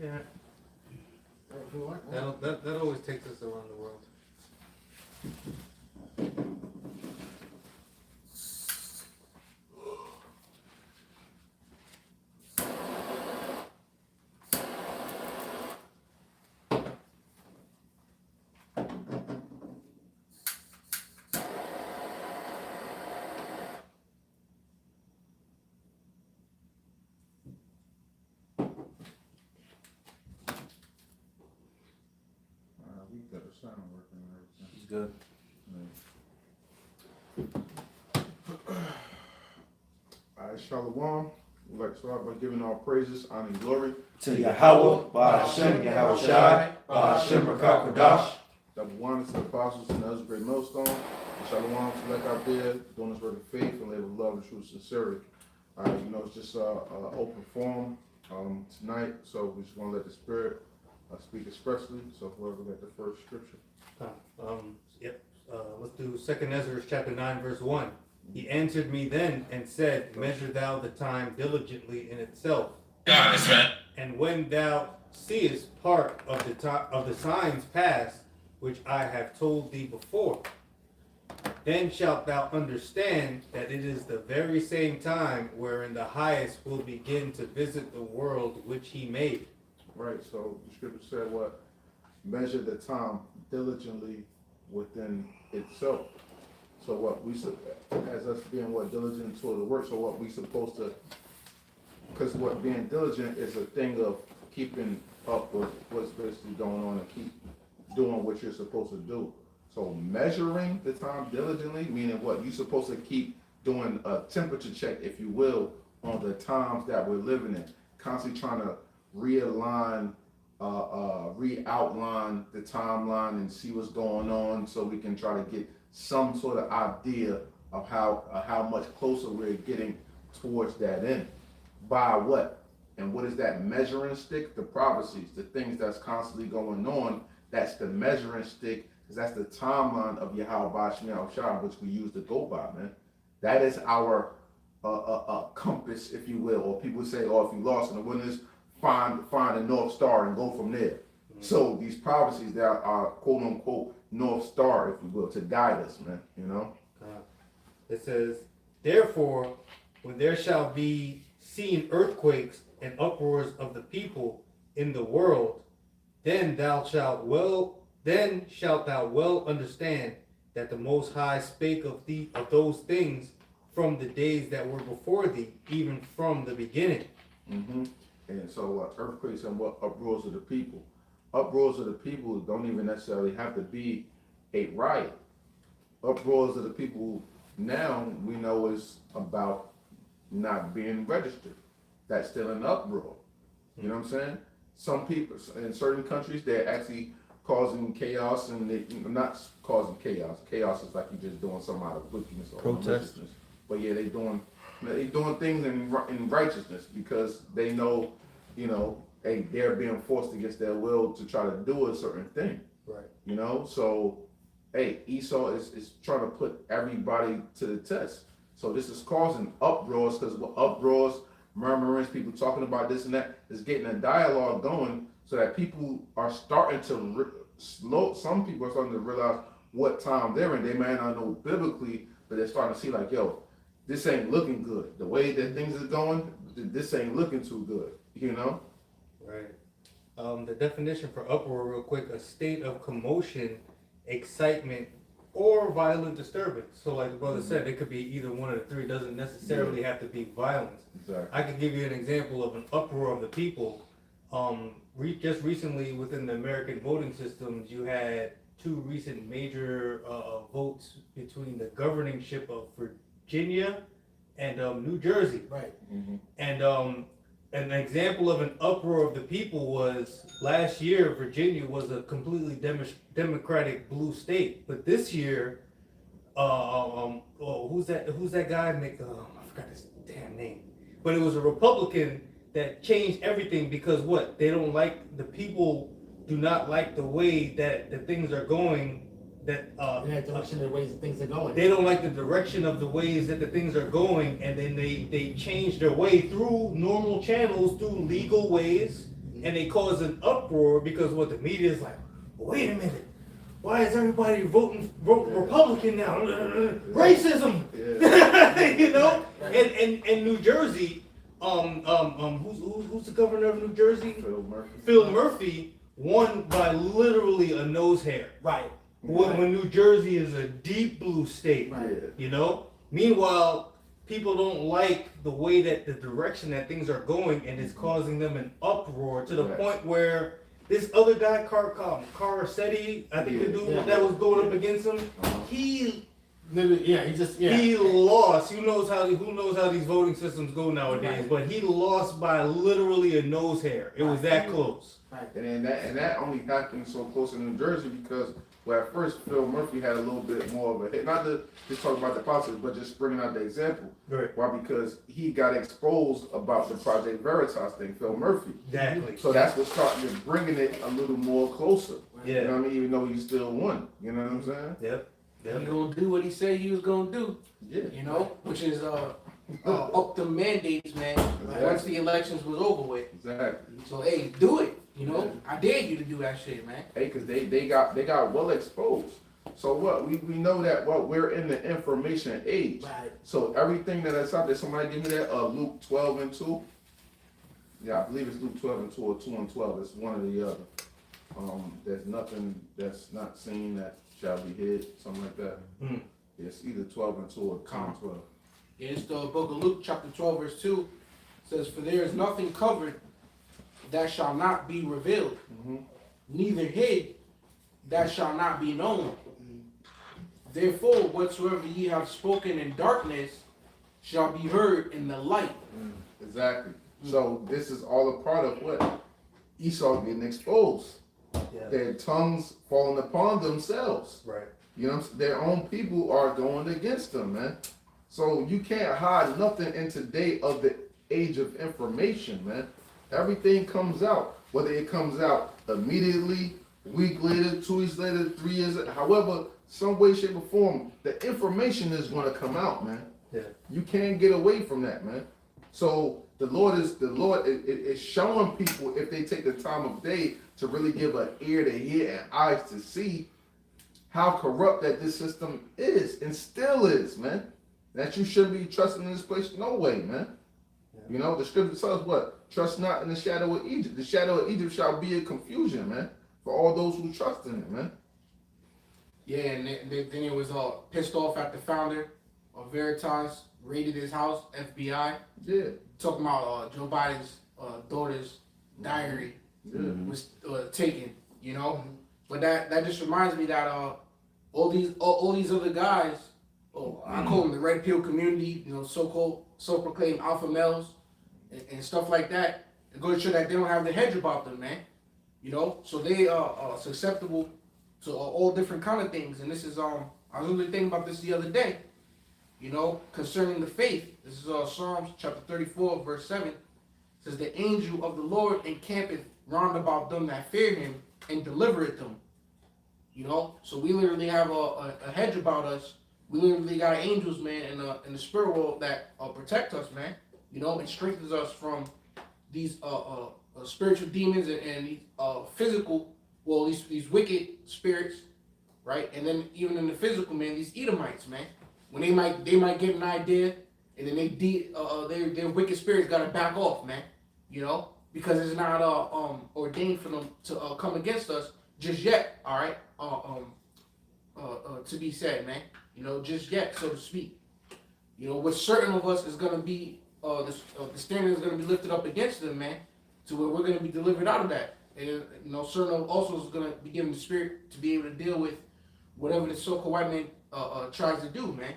Yeah. That always takes us around the world. We got the sound working and everything. It's good. Alright, Shalom. We'd like to start by giving all praises, honor, and glory To Yahawah, BaHaSham, Yahawashi, BaHaSham, Qadash. that one to the apostles and others, GreatMillStone. And Shalom to like out there, doing this work of faith and labor of love and true sincerity. It's just open forum tonight, so we just want to let the Spirit speak expressly. So whoever got the first scripture. Let's do 2 Ezra chapter 9, verse 1. He answered me then and said, measure thou the time diligently in itself. And when thou seest part of the signs past, which I have told thee before, then shalt thou understand that it is the very same time wherein the highest will begin to visit the world which he made. Right, so the scripture said what? Measure the time diligently within itself. So what we, as us being what, diligent toward the work, so what we supposed to, because what being diligent is a thing of keeping up with what's basically going on and keep doing what you're supposed to do. So measuring the time diligently, meaning what? You're supposed to keep doing a temperature check, if you will, on the times that we're living in. Constantly trying to realign, re-outline the timeline and see what's going on so we can try to get some sort of idea of how much closer we're getting towards that end. By what? And what is that measuring stick? The prophecies, the things that's constantly going on. That's the measuring stick, because that's the timeline of Yahawashi, which we use to go by, man. That is our compass, if you will. Or people say, oh, if you lost in the wilderness, find a North Star and go from there. Mm-hmm. So these prophecies that are quote unquote North Star, if you will, to guide us, man, It says, therefore, when there shall be seen earthquakes and uproars of the people in the world, then shalt thou well understand that the Most High spake of those things from the days that were before thee, even from the beginning. Mm-hmm. And so earthquakes and what uproars of the people. Uproars of the people don't even necessarily have to be a riot. Uproars of the people now we know is about not being registered. That's still an uproar. You know what I'm saying? Some people in certain countries, they're actually causing chaos, and they not causing chaos. Chaos is like you're just doing something out of wickedness or maliciousness. But yeah, they doing things in righteousness because they know, hey, they're being forced against their will to try to do a certain thing. Right. So, hey, Esau is trying to put everybody to the test. So this is causing uproars, because uproars, murmurings, people talking about this and that, is getting a dialogue going so that people are starting to some people are starting to realize what time they're in. They may not know biblically, but they're starting to see like, yo, this ain't looking good. The way that things are going, this ain't looking too good, Right. The definition for uproar, real quick: a state of commotion, excitement, or violent disturbance. So like the brother said, it could be either one of the three. It doesn't necessarily have to be violence. Exactly. I could give you an example of an uproar of the people. Just recently within the American voting systems, you had two recent major votes between the governorship of Virginia and New Jersey. Right. Mm-hmm. And an example of an uproar of the people was last year Virginia was a completely democratic blue state, but this year, who's that guy? I forgot his damn name, but it was a Republican that changed everything because what? They don't like, the people do not like the way that the things are going. That In that direction, the ways that things are going. they don't like the direction of the ways that the things are going, and then they change their way through normal channels, through legal ways, and they cause an uproar because what the media is like, wait a minute, why is everybody voting Republican now? Racism, you know. And New Jersey, who's the governor of New Jersey? Phil Murphy won by literally a nose hair. Right. When New Jersey is a deep blue state, Right. you know. Meanwhile, people don't like the way that the direction that things are going, and it's causing them an uproar to the point where this other guy, Carasetti, I think the dude that was going up against him, he lost. Who knows how these voting systems go nowadays? But he lost by literally a nose hair. It was that close. Right. And that only happened so close in New Jersey because where at first Phil Murphy had a little bit more of a hit, not to just talk about the politics, but just bringing out the example. Right. Why? Because he got exposed about the Project Veritas thing, Phil Murphy. Exactly. So that's what started bringing it a little more closer. Yeah. You know what I mean? Even though he still won. You know what I'm saying? Yep. He gonna do what he said he was gonna do. Yeah. You know, which is up the mandates, man. Exactly. Once the elections was over with. Exactly. So hey, do it. You know, I dare you to do that shit, man. Hey, because they got well exposed. So what? We know that we're in the information age. Right. So everything that's out there, somebody give me that Luke 12:2. Yeah, I believe it's Luke 12:2 or 2:12. It's one or the other. There's nothing that's not seen that shall be hid, something like that. It's either 12:2 or 2:12. Yeah, it's the book of Luke, chapter 12, verse 2. It says, "For there is nothing covered that shall not be revealed, neither hid that shall not be known. Therefore, whatsoever ye have spoken in darkness shall be heard in the light." Exactly. So this is all a part of what? Esau getting exposed. Yeah. Their tongues falling upon themselves. Right. You know, their own people are going against them, man. So you can't hide nothing in today of the age of information, man. Everything comes out. Whether it comes out immediately, a week later, 2 weeks later, 3 years, however, some way, shape, or form, the information is going to come out, man. Yeah. You can't get away from that, man. So the Lord is showing people, if they take the time of day to really give an ear to hear and eyes to see, how corrupt that this system is and still is, man. That you shouldn't be trusting in this place, no way, man. Yeah. You know, the scripture tells us what? Trust not in the shadow of Egypt. The shadow of Egypt shall be a confusion, man, for all those who trust in it, man. Yeah, and then it was pissed off at the founder of Veritas, raided his house, FBI. Yeah. Talking about Joe Biden's daughter's diary was taken, you know. But that just reminds me that all these other guys, I call them the red pill community, you know, so-called self-proclaimed alpha males and stuff like that. It goes to show that they don't have the hedge about them, man. You know, so they are susceptible to all different kind of things. And this is I was really thinking about this the other day, you know, concerning the faith. This is Psalms chapter 34, verse 7. It says, "The angel of the Lord encampeth round about them that fear him and delivereth them." You know, so we literally have a hedge about us. We literally got angels, man, in the spirit world that protect us, man. You know, and strengthens us from these spiritual demons and these physical, well, these wicked spirits, right? And then even in the physical, man, these Edomites, man, when they might get an idea, and then their wicked spirits gotta back off, man. You know, because it's not ordained for them to come against us just yet. All right, to be said, man. You know, just yet, so to speak. You know, what certain of us is gonna be the standard is gonna be lifted up against them, man, to where we're gonna be delivered out of that. And you know, certain of also is gonna be given the spirit to be able to deal with whatever the so-called white man tries to do, man.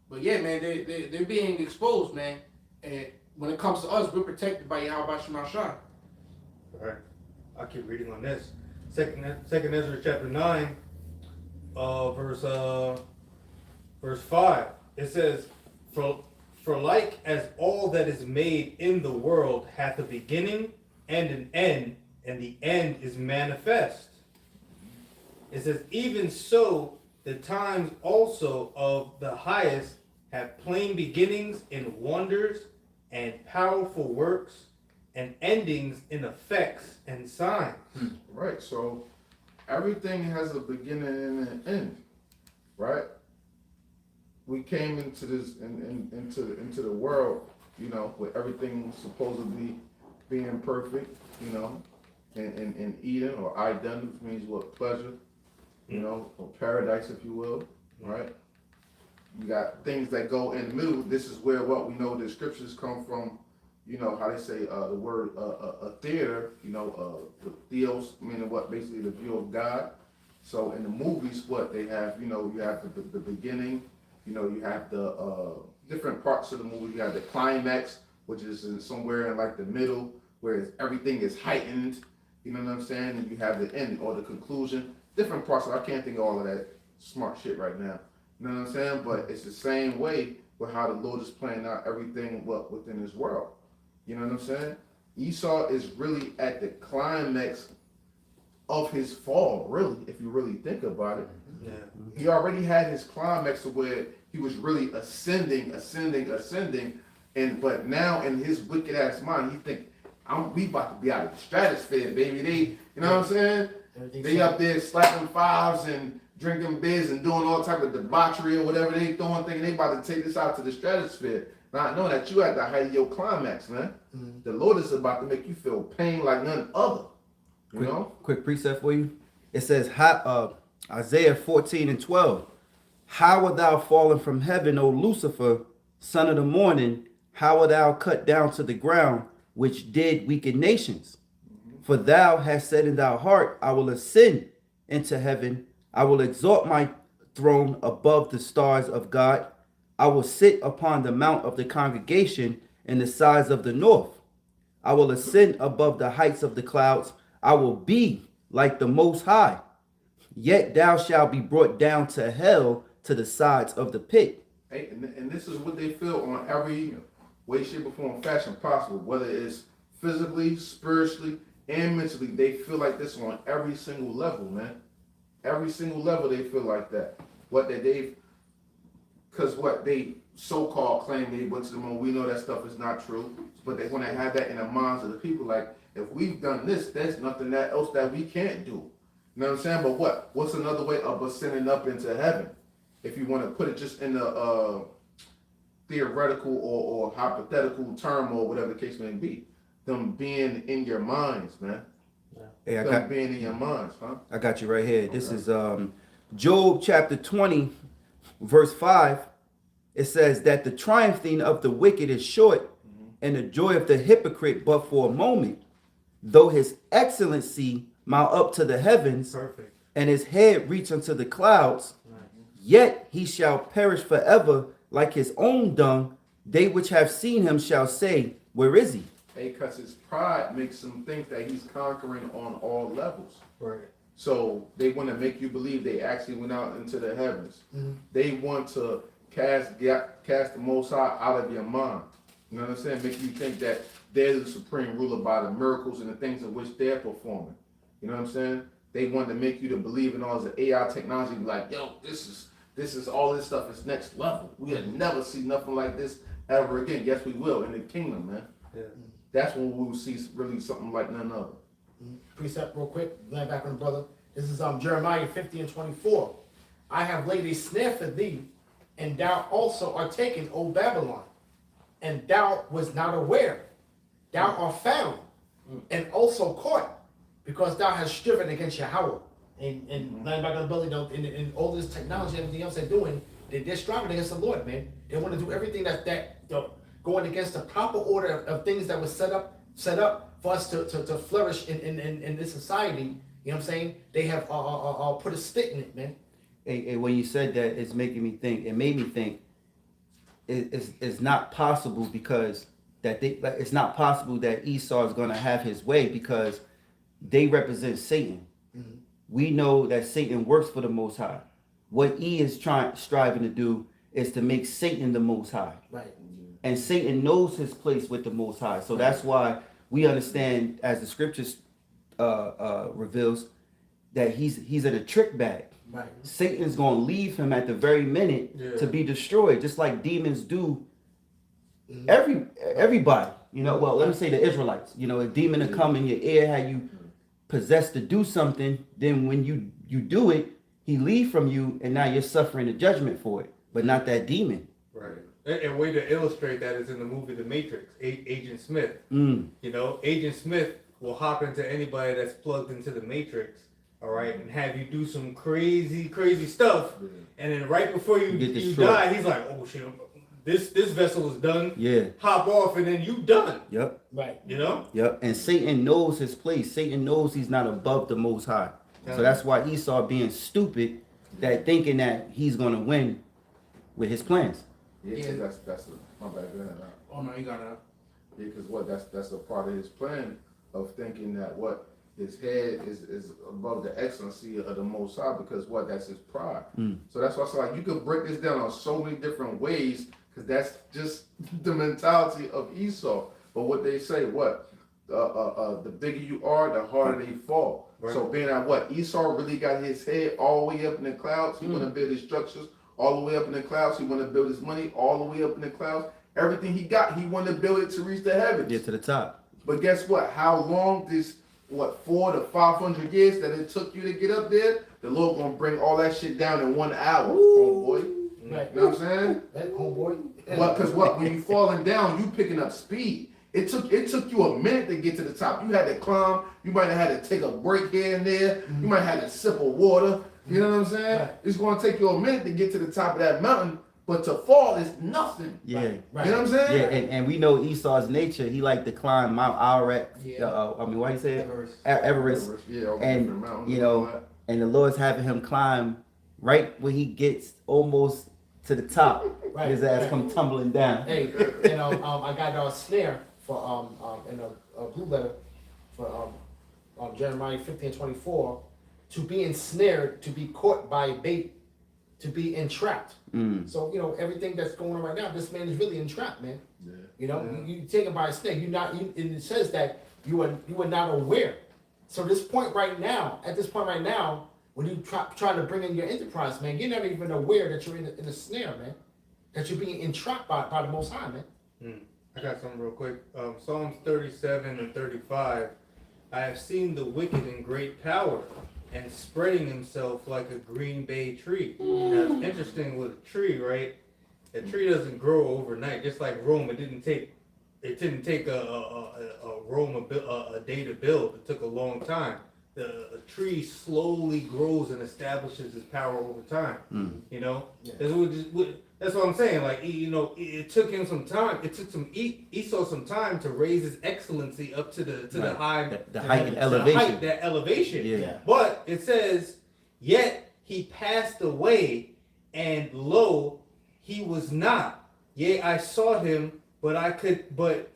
But yeah, man, they're being exposed, man. And when it comes to us, we're protected by Yahawashi. All right, I'll keep reading on this. Second Ezra chapter 9, verse 5. It says, For like as all that is made in the world hath a beginning and an end, and the end is manifest. It says, even so the times also of the highest have plain beginnings in wonders and powerful works and endings in effects and signs. Right. So everything has a beginning and an end, right? We came into this into the world, you know, with everything supposedly being perfect, you know, in Eden or Eden, which means what, pleasure, you know, or paradise, if you will, right? You got things that go in the middle. This is where what we know the scriptures come from. You know how they say the word a theater. You know, the theos, meaning what, basically the view of God. So in the movies, what they have, you know, you have the beginning. You know, you have the different parts of the movie. You have the climax, which is somewhere in like the middle, where everything is heightened. You know what I'm saying? And you have the end or the conclusion. Different parts. I can't think of all of that smart shit right now. You know what I'm saying? But it's the same way with how the Lord is playing out everything within His world. You know what I'm saying? Esau is really at the climax of his fall, really, if you really think about it. Yeah. He already had his climax to where he was really ascending, and but now in his wicked ass mind, he think, we about to be out of the stratosphere, baby. They, you know what I'm saying? They up there slapping fives and drinking beers and doing all type of debauchery or whatever they doing, thinking they about to take this out to the stratosphere. Not knowing that you at the height of your climax, man. The Lord is about to make you feel pain like none other. You know? Quick precept for you. It says, Isaiah 14:12. How art thou fallen from heaven, O Lucifer, son of the morning? How art thou cut down to the ground, which did weaken nations? For thou hast said in thy heart, I will ascend into heaven. I will exalt my throne above the stars of God. I will sit upon the mount of the congregation in the sides of the north. I will ascend above the heights of the clouds. I will be like the Most High. Yet thou shalt be brought down to hell, to the sides of the pit. Hey, and this is what they feel on every way, shape, or form, fashion possible. Whether it's physically, spiritually, and mentally, they feel like this on every single level, man. Every single level they feel like that. Because what they so-called claim they went to the moon, we know that stuff is not true. But they want to have that in the minds of the people, like, if we've done this, there's nothing else that we can't do. You know what I'm saying? But what's another way of ascending up into heaven? If you want to put it just in the theoretical or hypothetical term or whatever the case may be, them being in your minds, man. Hey, Them being in your minds, huh? I got you right here. This is Job chapter 20, verse 5. It says that the triumphing of the wicked is short, and the joy of the hypocrite but for a moment. Though his excellency mount up to the heavens, Perfect. and his head reach unto the clouds, yet he shall perish forever like his own dung. They which have seen him shall say, where is he? Hey, because his pride makes him think that he's conquering on all levels. Right. So they want to make you believe they actually went out into the heavens. They want to cast the Most High out of your mind. You know what I'm saying? Make you think that they're the supreme ruler by the miracles and the things in which they're performing. You know what I'm saying? They want to make you to believe in all this AI technology, like, yo, this is all this stuff is next level. We'll never see nothing like this ever again. Yes, we will in the kingdom, man. Yeah. That's when we will see really something like none other. Precept real quick, land back on the brother. This is Jeremiah 50:24. I have laid a snare for thee, and thou also art taken, O Babylon, and thou was not aware. Thou art found, and also caught, because thou hast striven against Yahawah. And land back on the brother, and all this technology and everything else they're doing, they're striving against the Lord, man. They want to do everything that going against the proper order of things that was set up for us to flourish in this society. You know what I'm saying? They have put a stick in it, man. Hey, when you said that, it made me think it's not possible because it's not possible that Esau is going to have his way because they represent Satan. We know that Satan works for the Most High. What he is striving to do is to make Satan the Most High. Right. And Satan knows his place with the Most High. So that's why we understand, as the scriptures reveals, that he's in a trick bag. Right. Satan's going to leave him at the very minute to be destroyed, just like demons do everybody. You know, well, let me say the Israelites. You know, a demon to come in your ear, how you possessed to do something. Then when you do it, he leave from you, and now you're suffering the judgment for it, but not that demon. Right. A way to illustrate that is in the movie The Matrix. Agent Smith. Mm. You know, Agent Smith will hop into anybody that's plugged into the Matrix, all right, and have you do some crazy stuff, and then right before you die, he's like, oh shit, this vessel is done. Yeah. Hop off, and then you done. Yep. Right. You know. Yep. And Satan knows his place. Satan knows he's not above the Most High. So that's why Esau being stupid, that thinking that he's gonna win with his plans. Yeah, that's my bad. Go ahead. Oh no, you gotta. Yeah, because that's a part of his plan of thinking that what his head is above the excellency of the Most High, because that's his pride. So that's why I say, like, you could break this down on so many different ways, because that's just the mentality of Esau. But what they say, the bigger you are, the harder they fall. Right. So being that Esau really got his head all the way up in the clouds, he want to build his structures all the way up in the clouds. He want to build his money all the way up in the clouds. Everything he got, he want to build it to reach the heavens. Get to the top. But guess what? How long this 400 to 500 years that it took you to get up there? The Lord gonna bring all that shit down in 1 hour, homeboy. Right. You know what I'm saying? That homeboy. Because when you falling down, you picking up speed. It took you a minute to get to the top. You had to climb. You might have had to take a break here and there. You might have had a sip of water. You know what I'm saying? Right. It's going to take you a minute to get to the top of that mountain, but to fall is nothing. Yeah. Right. You know what I'm saying? Yeah, and we know Esau's nature. He liked to climb Mount Ararat. Yeah. Why do you say it? Everest. Everest. Yeah, all the And, different mountains you and all know, that. and the Lord's having him climb right when he gets almost to the top. Right, His ass right. come tumbling down. Hey, you know, I got a snare for in a blue letter for Jeremiah 15:24, to be ensnared, to be caught by bait, to be entrapped. So, you know, everything that's going on right now, this man is really entrapped, man. Yeah. You know, you take him by a snare. And it says that you are not aware. So at this point right now, when you trying to bring in your enterprise, man, you're not even aware that you're in the snare, man. That you're being entrapped by the Most High, man. I got something real quick. Psalms 37 and 35. I have seen the wicked in great power and spreading himself like a green bay tree. Now, it's interesting with a tree, right? A tree doesn't grow overnight. Just like Rome, it didn't take Rome a day to build. It took a long time. A tree slowly grows and establishes its power over time. You know, that's what I'm saying. Like, you know, it took him some time. It took Esau some time to raise his excellency up to the high, The height and elevation. that elevation. Yeah. But it says, yet he passed away, and lo, he was not. Yea, I sought him, but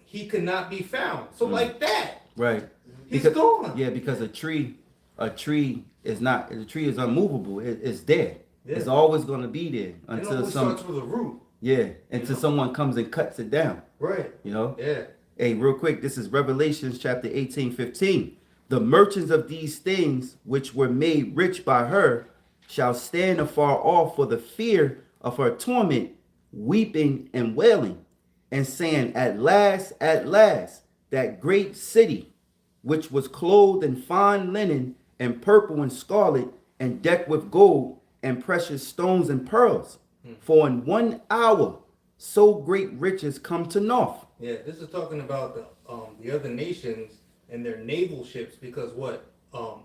he could not be found. So like that, Right. he's gone. Yeah, because a tree is unmovable. It's there. Yeah. It's always going to be there It until always starts with a root. until someone comes and cuts it down. Right. You know. Yeah. Hey, real quick, this is Revelations chapter 18:15. The merchants of these things which were made rich by her shall stand afar off for the fear of her torment, weeping and wailing, and saying, at last, that great city, which was clothed in fine linen and purple and scarlet, and decked with gold and precious stones and pearls. For in 1 hour so great riches come to naught. Yeah, this is talking about the other nations and their naval ships, because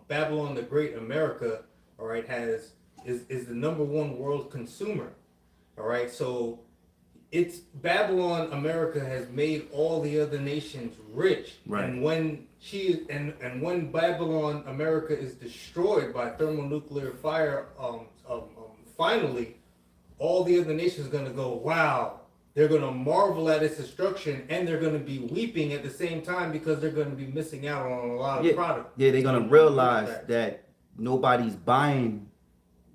Babylon the Great, America, all right, is the #1 world consumer. All right, so it's Babylon America has made all the other nations rich. Right. And when when Babylon America is destroyed by thermonuclear fire, finally, all the other nations are gonna go, wow. They're gonna marvel at its destruction, and they're gonna be weeping at the same time, because they're gonna be missing out on a lot of product. Yeah, they're gonna realize that nobody's buying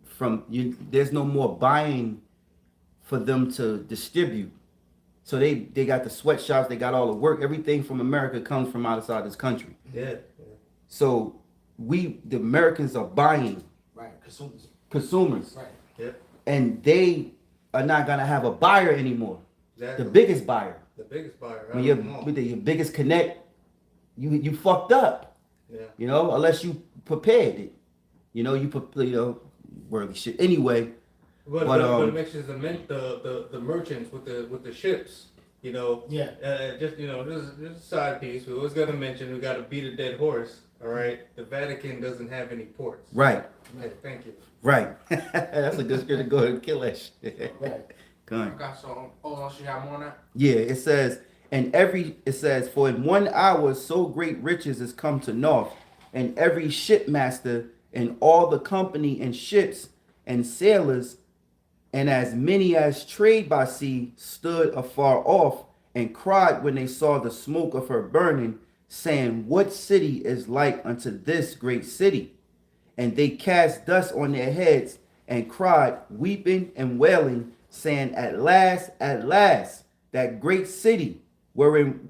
from you. There's no more buying for them to distribute. So they got the sweatshops, they got all the work. Everything from America comes from outside this country. Yeah. So the Americans are buying Right. consumers, Right. Yeah. and they are not gonna have a buyer anymore. Exactly. The biggest buyer The biggest buyer. When your biggest connect, you fucked up. Yeah. You know, unless you prepared it. You know, worldly shit. Anyway. But it mentions the merchants with the ships. You know. Yeah. Just this is a side piece. We always got to mention. We got to beat a dead horse. All right. The Vatican doesn't have any ports. Right. Okay, thank you. Right. That's a good script to go ahead and kill that shit. Right. Go ahead. I got some. Oh, should have more on that? Yeah, it says, for in 1 hour so great riches is come to naught, and every shipmaster and all the company and ships and sailors, and as many as trade by sea, stood afar off and cried when they saw the smoke of her burning, saying, what city is like unto this great city? And they cast dust on their heads and cried, weeping and wailing, saying, at last, that great city wherein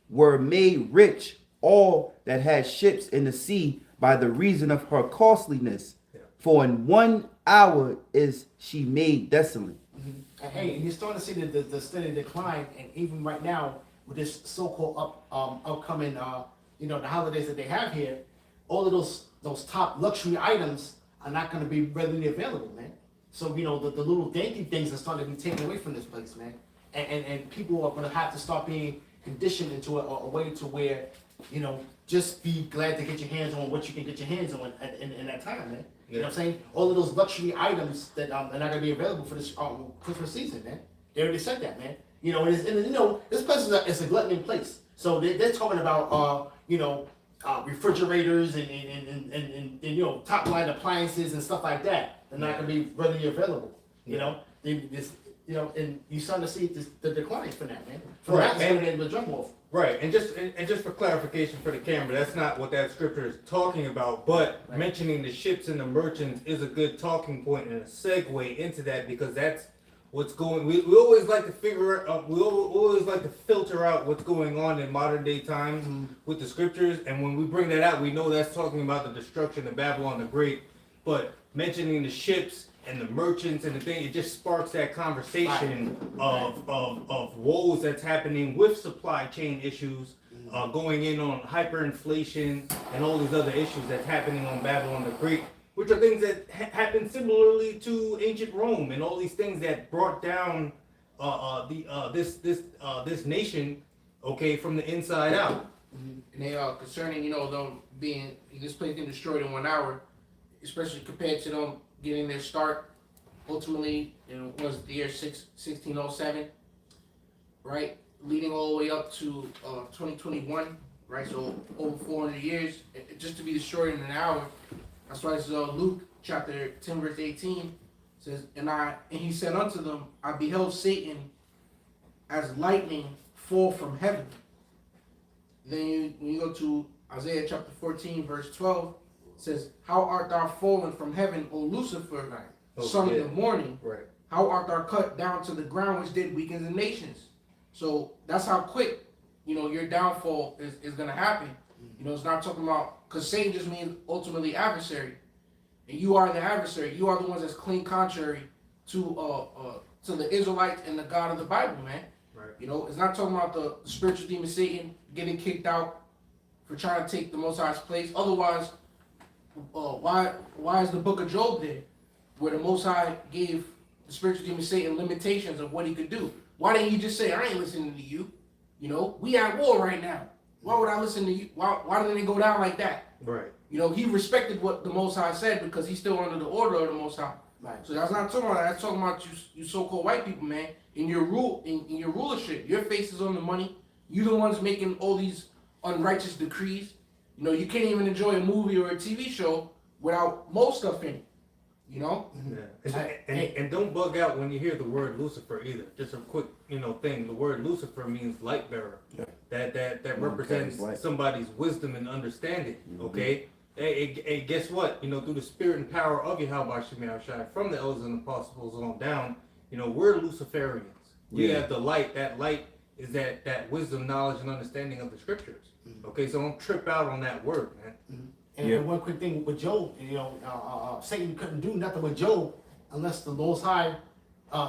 were made rich all that had ships in the sea by the reason of her costliness. Yeah. For in 1 hour is she made desolate. Mm-hmm. Hey, you're starting to see the steady decline, and even right now with this so-called upcoming the holidays that they have here, all of those top luxury items are not going to be readily available, man. So the little dainty things are starting to be taken away from this place, man. And people are going to have to start being conditioned into a way to where just be glad to get your hands on what you can get your hands on in that time, man. You know what I'm saying? All of those luxury items that are not going to be available for this Christmas season, man. They already said that, man. This place is a gluttony place. So they're talking about refrigerators and top line appliances and stuff like that. They're not going to be readily available. And you starting to see the decline for that, man. From right. and the jump off. Right, and just for clarification for the camera, that's not what that scripture is talking about. But mentioning the ships and the merchants is a good talking point and a segue into that, because that's what's going. We always like to figure out. We always like to filter out what's going on in modern day times with the scriptures, and when we bring that out, we know that's talking about the destruction of Babylon the Great. But mentioning the ships and the merchants and the thing, it just sparks that conversation of woes that's happening with supply chain issues, going in on hyperinflation and all these other issues that's happening on Babylon the Great, which are things that happened similarly to ancient Rome and all these things that brought down this nation, okay, from the inside out. And they are concerning, them being this place getting destroyed in 1 hour, especially compared to them getting their start ultimately was the year 1607, right, leading all the way up to 2021, right, so over 400 years just to be destroyed in an hour. That's why it's Luke chapter 10 verse 18 says, and he said unto them, I beheld Satan as lightning fall from heaven. Then when you go to Isaiah chapter 14 verse 12, it says, how art thou fallen from heaven, O Lucifer, son of the morning? Right. How art thou cut down to the ground, which did weaken the nations? So that's how quick, your downfall is going to happen. It's not talking about, because Satan just means ultimately adversary. And you are the adversary. You are the ones that's clean contrary to the Israelites and the God of the Bible, man. Right. It's not talking about the spiritual demon Satan getting kicked out for trying to take the Most High's place. Otherwise, why is the book of Job there, where the Most High gave the spiritual demon Satan limitations of what he could do? Why didn't he just say, I ain't listening to you? We at war right now. Why would I listen to you? Why didn't it go down like that? Right. He respected what the Most High said because he's still under the order of the Most High. Right. So that's not talking about that. That's talking about you so-called white people, man. In your in your rulership, your face is on the money. You're the ones making all these unrighteous decrees. You can't even enjoy a movie or a TV show without most stuff in it. Yeah. And don't bug out when you hear the word Lucifer either. Just a quick, thing. The word Lucifer means light bearer. Yeah. That represents somebody's wisdom and understanding. Mm-hmm. Okay. Hey, guess what? Through the spirit and power of Yahawashi, from the elders and apostles on down, we're Luciferians. We have the light. That light is that wisdom, knowledge, and understanding of the scriptures. Mm-hmm. Okay, so don't trip out on that word, man. Mm-hmm. And one quick thing with Job, Satan couldn't do nothing with Job unless the Most High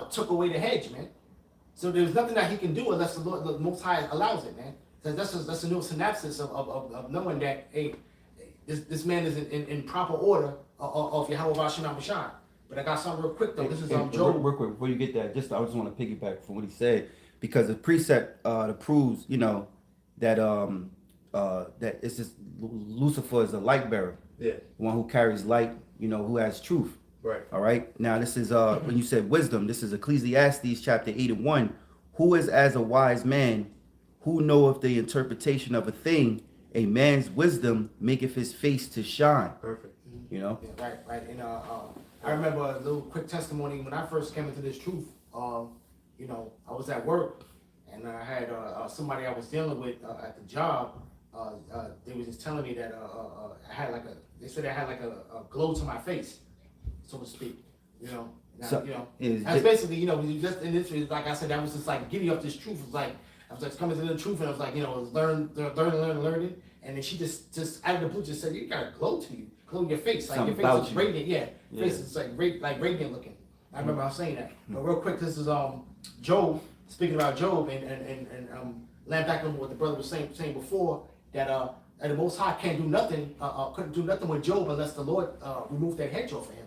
took away the hedge, man. So there's nothing that he can do unless the Lord, the Most High allows it, man. So that's a new synopsis of knowing that, hey, this man is in proper order of Yahawashi. But I got something real quick though. This is Job. Real quick before you get that, I just want to piggyback from what he said, because the precept that proves, that that it's just Lucifer is a light bearer, one who carries light, who has truth. Right. All right. Now this is when you said wisdom, this is Ecclesiastes chapter 8:1. Who is as a wise man, who knoweth the interpretation of a thing? A man's wisdom maketh his face to shine. Perfect. Yeah, right. And I remember a little quick testimony when I first came into this truth. I was at work and I had somebody I was dealing with at the job. They was just telling me that I had they said I had like a glow to my face, so to speak. Now, that's basically, you just in this, like I said, that was just like giddy up this truth. It was like I was like coming to the truth, and I was like, learning, and then she just out of the blue just said, you got a glow to you, glow in your face, like Something your face about is you. radiant, yeah, face is like radiant looking. I remember I was saying that. But real quick, this is Job, speaking about Job, and land back on what the brother was saying before, that the Most High can't do nothing, couldn't do nothing with Job unless the Lord removed that hedge off of him.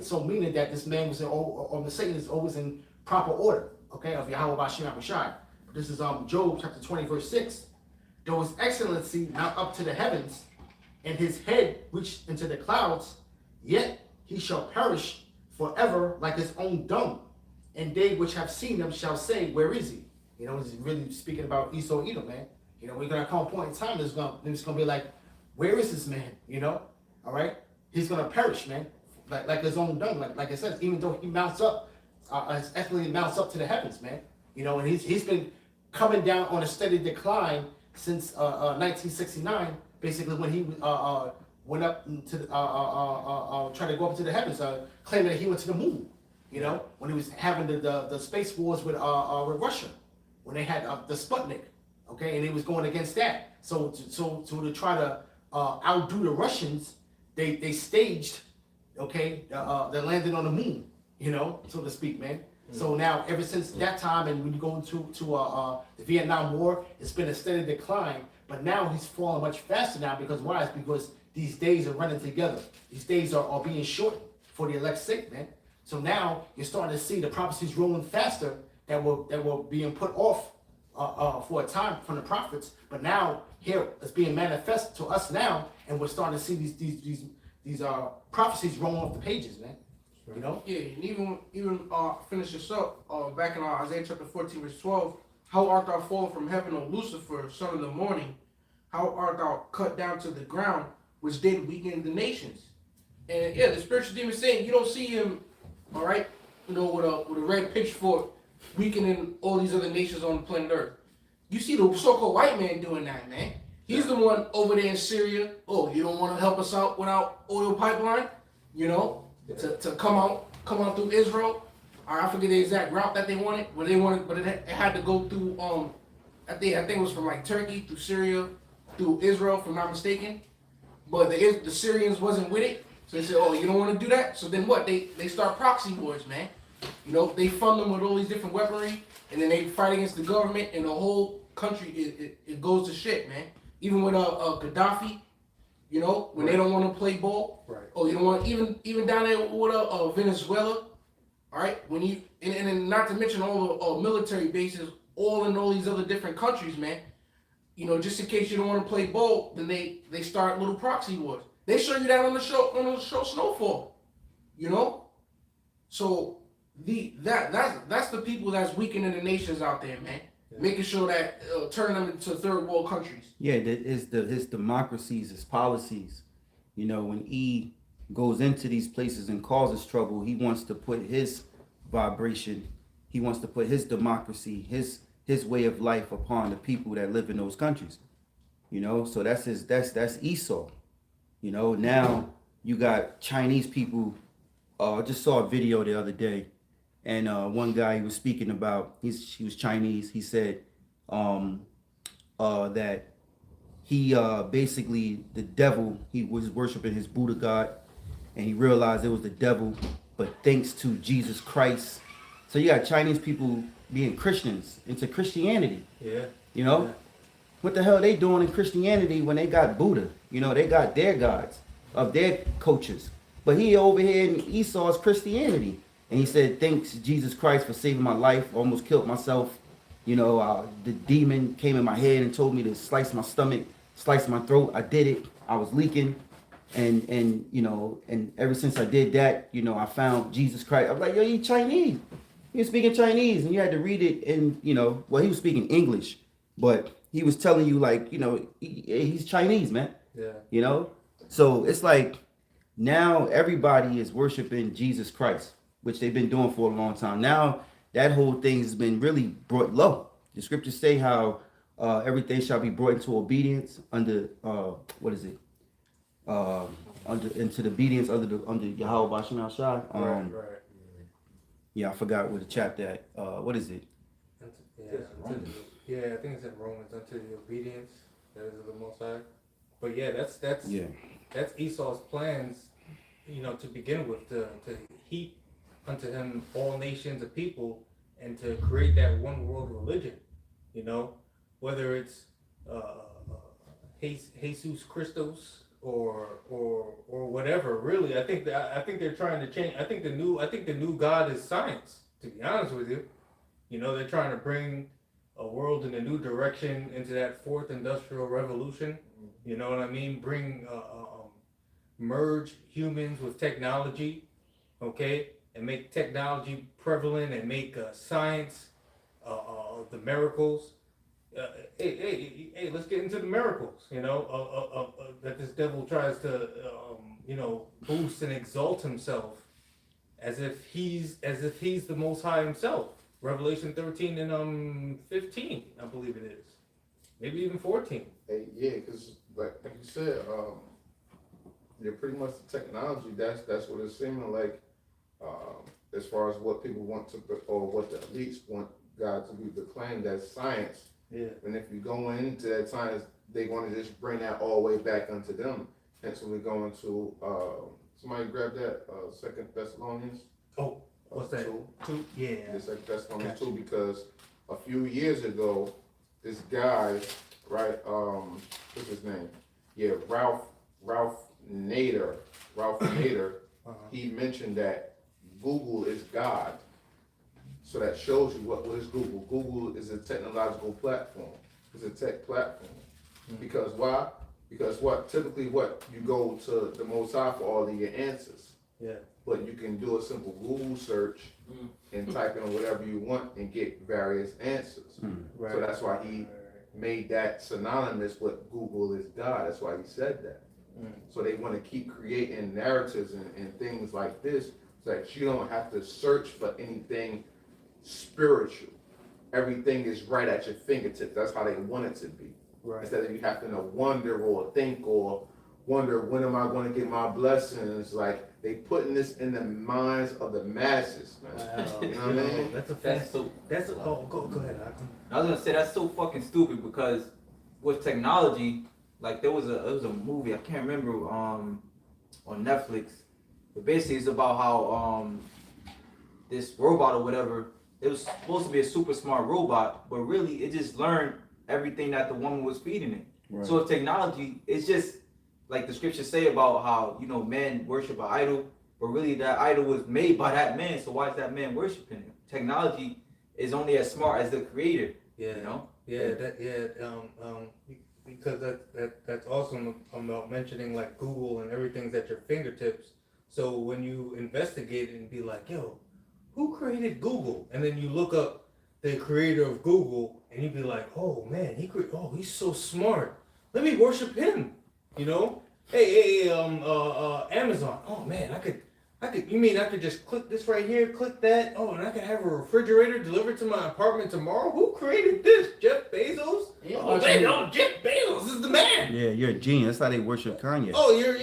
So meaning that this man was or the Satan is always in proper order, okay, of Yahawah. This is Job chapter 20 verse 6. Though his excellency mount up to the heavens, and his head reached into the clouds, yet he shall perish forever like his own dung, and they which have seen him shall say, where is he? He's really speaking about Esau Edom, man. We're gonna come a point in time it's gonna be like, where is this man? All right, he's gonna perish, man, like his own dung, like it says, even though he mounts up, his excellency mounts up to the heavens, man. And he's been coming down on a steady decline since 1969, basically, when he went up to trying to go up to the heavens, claiming that he went to the moon. When he was having the space wars with Russia, when they had the Sputnik, okay, and he was going against that. So to try to outdo the Russians, they staged, okay, they landed on the moon, so to speak, man. So now, ever since that time, and when you go into the Vietnam War, it's been a steady decline. But now he's falling much faster now because why? It's because these days are running together. These days are being shortened for the elect's sake, man. So now you're starting to see the prophecies rolling faster that were being put off for a time from the prophets. But now here it's being manifest to us now, and we're starting to see these prophecies rolling off the pages, man. Yeah, and even finish this up, back in Isaiah chapter 14, verse 12, how art thou fallen from heaven, O Lucifer, son of the morning? How art thou cut down to the ground, which did weaken the nations? And yeah, the spiritual demon saying, you don't see him, all right, with a red pitchfork weakening all these other nations on the planet Earth. You see the so-called white man doing that, man. He's the one over there in Syria. Oh, you don't want to help us out without oil pipeline, to come out through Israel. I forget the exact route that they wanted, but it had to go through I think it was from like Turkey through Syria through Israel, if I'm not mistaken. But the Syrians wasn't with it, so they said, "Oh, you don't want to do that." So then what? They start proxy wars, man. They fund them with all these different weaponry, and then they fight against the government, and the whole country it goes to shit, man. Even with Gaddafi. When they don't want to play ball. Right. Oh, you don't want even down there with Venezuela. All right. When you and not to mention all the military bases, all in all these other different countries, man. Just in case you don't want to play ball, then they start little proxy wars. They show you that on the show Snowfall. So that's the people that's weakening the nations out there, man. Making sure that turning them into third world countries. Yeah, that is his democracies, his policies. When he goes into these places and causes trouble, he wants to put his vibration, he wants to put his democracy, his way of life upon the people that live in those countries. So that's Esau. Now you got Chinese people. I just saw a video the other day. And one guy he was speaking about, he was Chinese. He said that he basically, the devil, he was worshiping his Buddha god, and he realized it was the devil. But thanks to Jesus Christ So you got Chinese people being Christians into Christianity. Yeah. You know, Yeah. what the hell they doing in Christianity when they got Buddha? You know, they got their gods of their coaches. But he over here in Esau's Christianity. And he said, thanks Jesus Christ for saving my life. Almost killed myself. You know, the demon came in my head and told me to slice my stomach, slice my throat. I did it. I was leaking. And you know, and ever since I did that, you know, I found Jesus Christ. I was like, yo, you Chinese. He was speaking Chinese and you had to read it in, you know, well, he was speaking English, but he was telling you like, you know, he's Chinese, man. Yeah. You know? So it's like now everybody is worshiping Jesus Christ, which they've been doing for a long time. Now that whole thing has been really brought low. The scriptures say how everything shall be brought into obedience under what is it? Into the obedience under Yahawah BaHaSham. Right. Yeah, I forgot what the chapter at. What is it? Yeah, I think it's in Romans, unto the obedience that is of the Most High. But yeah, that's Esau's plans, you know, to begin with, to heap unto him all nations of people and to create that one world religion, you know, whether it's Jesus Christos or whatever. Really, I think they're trying to change. I think the new God is science. To be honest with you, you know, they're trying to bring a world in a new direction into that fourth industrial revolution. You know what I mean? Bring merge humans with technology, okay, and make technology prevalent and make science the miracles. Hey, let's get into the miracles, you know, that this devil tries to, you know, boost and exalt himself as if he's the Most High himself. Revelation 13 and 15, I believe it is, maybe even 14. Hey, yeah, because like you said, yeah, pretty much the technology. That's what it's seeming like, as far as what people want to, or what the elites want God to be proclaimed as science. Yeah. And if you go into that science, they want to just bring that all the way back unto them. And so we're going to somebody grab that 2 Thessalonians. Oh, what's that? 2? Yeah. The 2 Thessalonians 2, because a few years ago, this guy, right? What's his name? Yeah, Ralph Nader. He mentioned that Google is God. So that shows you what is Google. Google is a technological platform. It's a tech platform. Because why? Because typically you go to the Most High for all of your answers. Yeah. But you can do a simple Google search and type in whatever you want and get various answers. Right. So that's why he made that synonymous with Google is God. That's why he said that. So they want to keep creating narratives and things like this so that you don't have to search for anything spiritual. Everything is right at your fingertips. That's how they want it to be. Right. Instead of you having to wonder or think or wonder, when am I going to get my blessings? Like, they putting this in the minds of the masses, man. Wow. You know what I mean? Go ahead. I was gonna say that's so fucking stupid, because with technology, like there was a movie, I can't remember, on Netflix, but basically it's about how this robot or whatever, it was supposed to be a super smart robot, but really it just learned everything that the woman was feeding it. Right. So with technology, it's just like the scriptures say about how, you know, men worship an idol, but really that idol was made by that man. So why is that man worshiping him? Technology is only as smart as the creator. Yeah. You know? Because that's awesome about mentioning like Google and everything's at your fingertips. So when you investigate it and be like, yo, who created Google? And then you look up the creator of Google and you'd be like, oh man, he's so smart. Let me worship him. You know? Hey, Amazon. Oh man, I could just click this right here, click that. Oh, and I could have a refrigerator delivered to my apartment tomorrow. Who created this? Jeff Bezos? Yeah, oh man, no, Jeff Bezos is the man. Yeah, you're a genius. That's how they worship Kanye. Oh, you're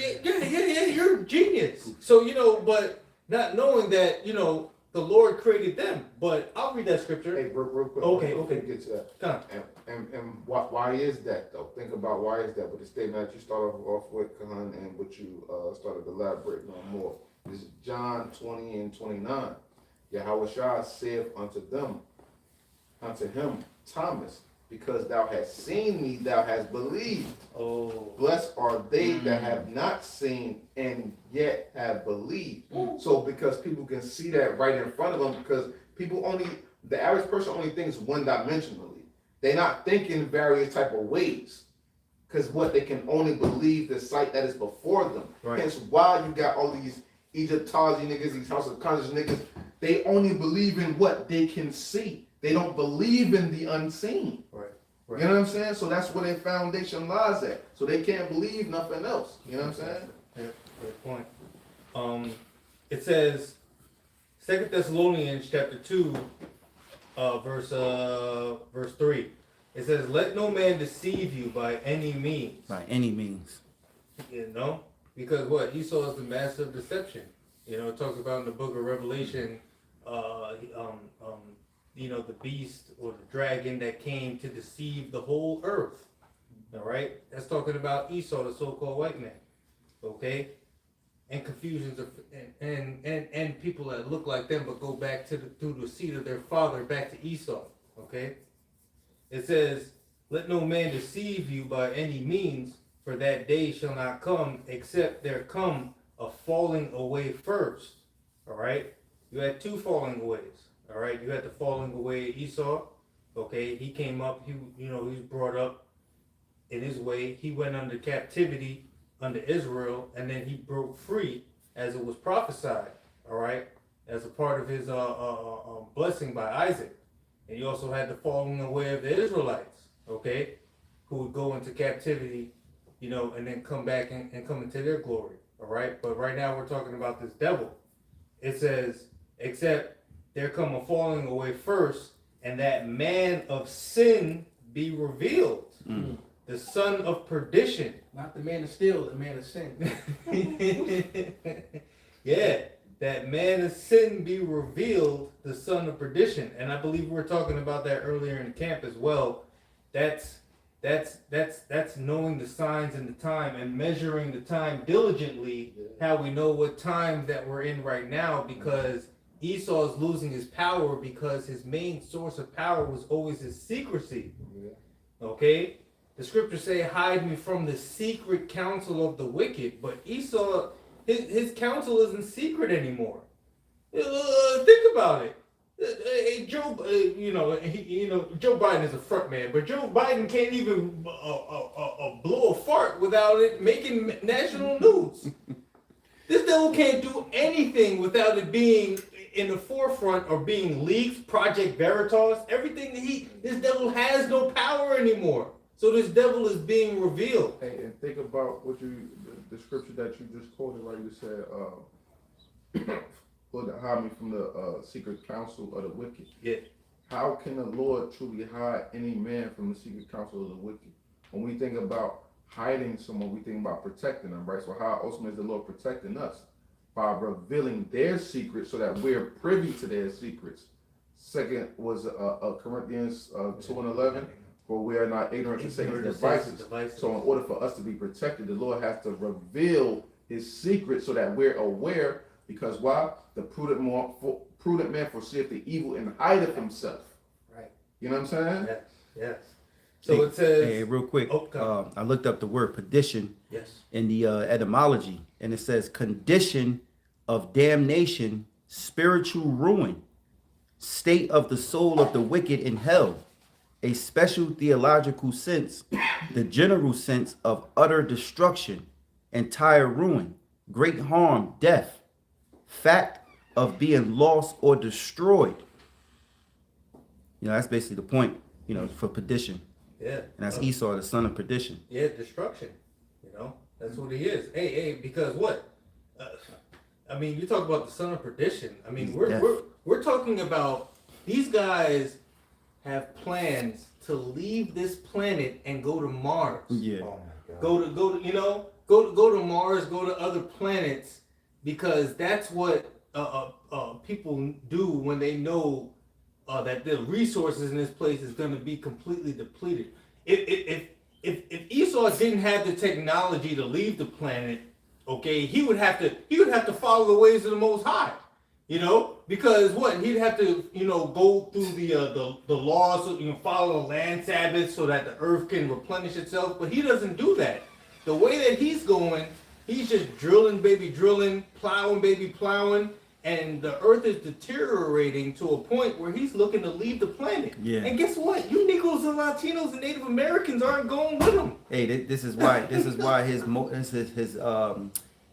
a genius. So, you know, but not knowing that, you know, the Lord created them. But I'll read that scripture. Hey, real quick. Okay. Get to that. Come on. And why is that though? Think about why is that with the statement that you started off with, Kahan, and what you started elaborating on more. This is John 20 and 29. Yahawashi saith unto him, Thomas, because thou hast seen me, thou hast believed. Oh. Blessed are they that have not seen and yet have believed. So because people can see that right in front of them, because the average person only thinks one-dimensionally. They're not thinking various type of ways. Because what they can only believe the sight that is before them. Right. Hence why you got all these Egyptology niggas, these House of Conscious niggas, they only believe in what they can see. They don't believe in the unseen. Right. You know what I'm saying? So that's where their foundation lies at. So they can't believe nothing else. You know what I'm saying? Yeah, great point. It says, 2 Thessalonians chapter 2, verse 3. It says, let no man deceive you by any means. By any means. You know? Because what? Esau is the master of deception. You know, it talks about in the book of Revelation, the beast or the dragon that came to deceive the whole earth. All right? That's talking about Esau, the so-called white man. Okay? And confusions of and people that look like them but go back through the seed of their father back to Esau. Okay? It says, let no man deceive you by any means, for that day shall not come, except there come a falling away first. All right? You had two falling aways. All right? You had the falling away Esau. Okay? He came up, he was brought up in his way. He went under captivity under Israel, and then he broke free as it was prophesied. All right? As a part of his blessing by Isaac. And you also had the falling away of the Israelites, okay, who would go into captivity, and then come back and come into their glory, all right? But right now we're talking about this devil. It says, except there come a falling away first, and that man of sin be revealed, the son of perdition. Not the man of steel, the man of sin. Yeah. That man of sin be revealed, the son of perdition. And I believe we were talking about that earlier in the camp as well. That's knowing the signs and the time and measuring the time diligently, how we know what time that we're in right now, because Esau is losing his power because his main source of power was always his secrecy. Okay? The scriptures say, hide me from the secret counsel of the wicked, but Esau, his counsel isn't secret anymore. Think about it. Joe Biden is a front man, but Joe Biden can't even blow a fart without it making national news. This devil can't do anything without it being in the forefront or being leaked. Project Veritas, everything this devil has no power anymore. So this devil is being revealed. Hey, and think about the scripture that you just quoted, right? You said, Lord, hide me from the secret counsel of the wicked. Yeah. How can the Lord truly hide any man from the secret counsel of the wicked? When we think about hiding someone, we think about protecting them, right? So how ultimately is the Lord protecting us? By revealing their secrets so that we're privy to their secrets. Second was Corinthians 2:11. For we are not ignorant to Satan's devices. So in order for us to be protected, the Lord has to reveal his secret so that we're aware. Because why? The prudent man foreseeth the evil and hideth himself. Right. You know what I'm saying? Yes. So it says. Hey, real quick. I looked up the word perdition. Yes. In the etymology, and it says condition of damnation, spiritual ruin, state of the soul of the wicked in hell. A special theological sense, the general sense of utter destruction, entire ruin, great harm, death, fact of being lost or destroyed. That's basically the point, for perdition. Yeah. And that's Esau, the son of perdition. Yeah, destruction. That's what he is. Hey, because what? You talk about the son of perdition. We're talking about these guys have plans to leave this planet and go to Mars. Yeah. Oh my God. Go to Mars, go to other planets, because that's what people do when they know that the resources in this place is going to be completely depleted. If Esau didn't have the technology to leave the planet, okay, he would have to follow the ways of the Most High. You know, because what he'd have to, go through the laws, so, follow the land Sabbath so that the earth can replenish itself. But he doesn't do that. The way that he's going, he's just drilling, baby, drilling, plowing, baby, plowing, and the earth is deteriorating to a point where he's looking to leave the planet. Yeah. And guess what? You Negroes and Latinos and Native Americans aren't going with him. Hey, this is why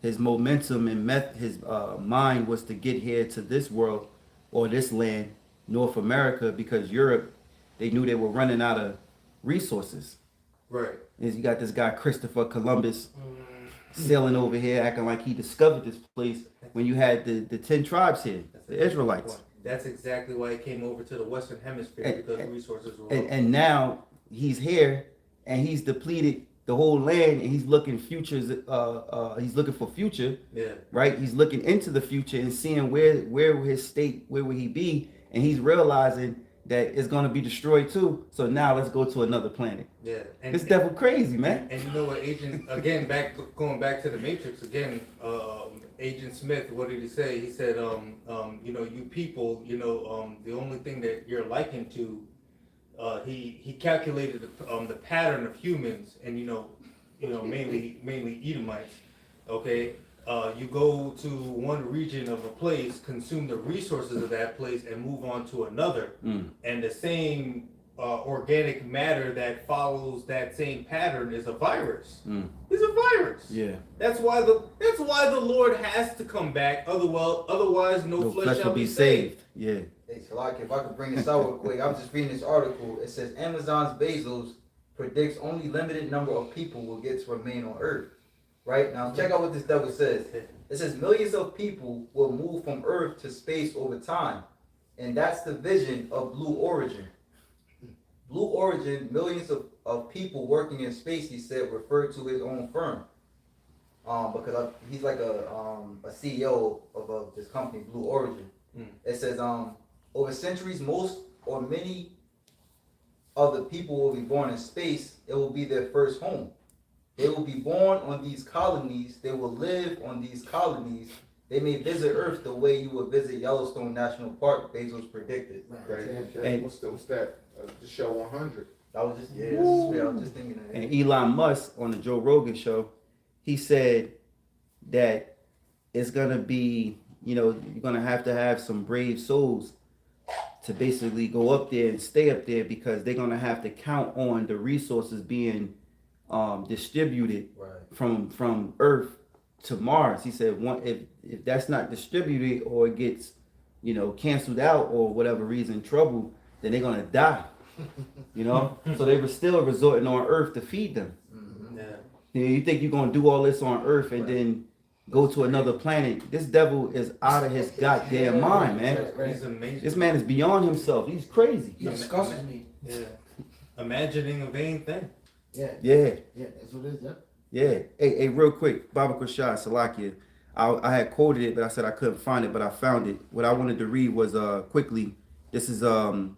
his momentum and his mind was to get here to this world or this land, North America, because Europe, they knew they were running out of resources. Right. And you got this guy Christopher Columbus sailing over here, acting like he discovered this place when you had the 10 tribes here, the Israelites. That's exactly why he came over to the Western Hemisphere, because resources were. And now he's here and he's depleted the whole land, and he's looking futures. He's looking for future. Yeah. Right. He's looking into the future and seeing where his state, where will he be, and he's realizing that it's gonna be destroyed too. So now let's go to another planet. Yeah. And This devil crazy, man. And you know what, going back to the Matrix again. Agent Smith, what did he say? He said, you people, the only thing that you're likened to. He calculated the pattern of humans, and mainly Edomites. Okay, you go to one region of a place, consume the resources of that place, and move on to another, and the same organic matter that follows that same pattern is a virus. It's a virus. Yeah. That's why the Lord has to come back. Otherwise, no flesh shall be saved. Yeah. Hey, Salaki, if I could bring this out real quick, I'm just reading this article. It says Amazon's Bezos predicts only limited number of people will get to remain on Earth. Right? Now, check out what this devil says. It says millions of people will move from Earth to space over time. And that's the vision of Blue Origin. Blue Origin, millions of people working in space, he said, referred to his own firm. Because he's like a CEO of this company, Blue Origin. It says, over centuries, most or many of the people will be born in space. It will be their first home. They will be born on these colonies. They will live on these colonies. They may visit Earth the way you would visit Yellowstone National Park, Bezos predicted. Right. And- what's that? The show 100. That was just, I was just thinking of that. And Elon Musk on the Joe Rogan show, he said that it's gonna be, you're gonna have to have some brave souls to basically go up there and stay up there, because they're gonna have to count on the resources being distributed from Earth to Mars. He said if that's not distributed, or it gets canceled out, or whatever reason, trouble, then they're gonna die. So they were still resorting on Earth to feed them. Yeah. You think you're gonna do all this on Earth and then go to another planet? This devil is out of his goddamn mind, man. He's amazing. This man is beyond himself. He's crazy. He disgusted me. Yeah. Imagining a vain thing. Yeah. Yeah. Yeah, that's what it is, yeah. Yeah. Hey, real quick, Baba Kushai, Salakia. I had quoted it, but I said I couldn't find it, but I found it. What I wanted to read was quickly. This is 2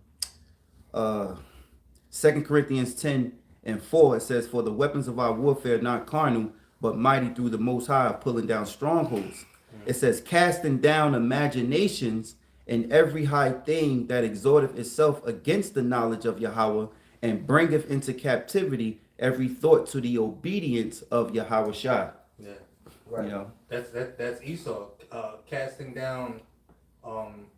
Corinthians 10:4. It says, "For the weapons of our warfare are not carnal, but mighty through the Most High, pulling down strongholds." It says, "Casting down imaginations and every high thing that exalteth itself against the knowledge of Yahawah, and bringeth into captivity every thought to the obedience of Yahawashi." Yeah. Right. That's Esau casting down.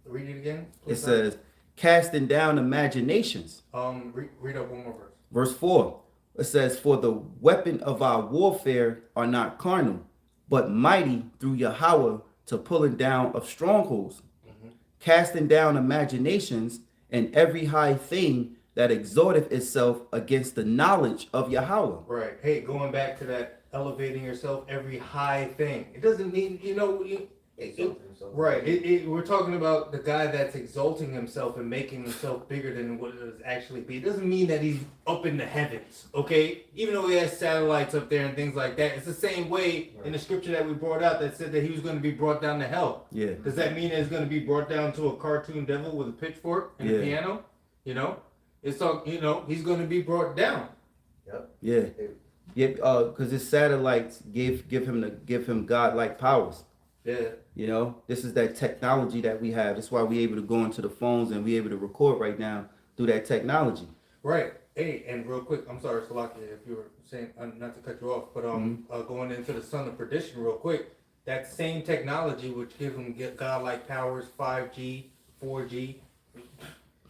Read it again. It please. says, "Casting down imaginations." Read up one more verse. Verse 4. It says, "For the weapon of our warfare are not carnal, but mighty through Yahawah to pulling down of strongholds, casting down imaginations and every high thing that exalteth itself against the knowledge of Yahawah." Right. Hey, going back to that, elevating yourself, every high thing. It doesn't mean right. We're talking about the guy that's exalting himself and making himself bigger than what it is actually be. It doesn't mean that he's up in the heavens, okay? Even though he has satellites up there and things like that, it's the same way in the scripture that we brought out that said that he was going to be brought down to hell. Yeah. Does that mean it's going to be brought down to a cartoon devil with a pitchfork and a piano? It's all, he's going to be brought down. Yeah. Yeah, because his satellites give him godlike powers. Yeah. You know, this is that technology that we have. That's why we're able to go into the phones and we're able to record right now through that technology. Right. Hey, and real quick, I'm sorry, Salakia, if you were saying, not to cut you off, but going into the son of perdition real quick, that same technology which gives them godlike powers, 5G, 4G,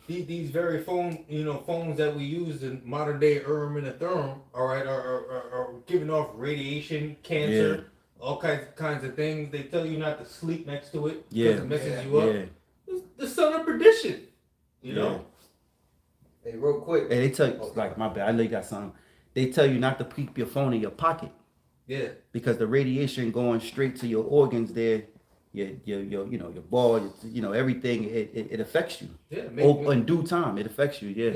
these very phones that we use in modern day Urim and Thummim, all right, are giving off radiation, cancer, all kinds of things. They tell you not to sleep next to it because it messes you up. It's the son of perdition, you know. Hey, real quick. Hey, they tell you, like, my bad, I know you got something. They tell you not to keep your phone in your pocket. Yeah. Because the radiation going straight to your organs there, your ball, everything, it affects you. Yeah. In due time, it affects you, Yeah.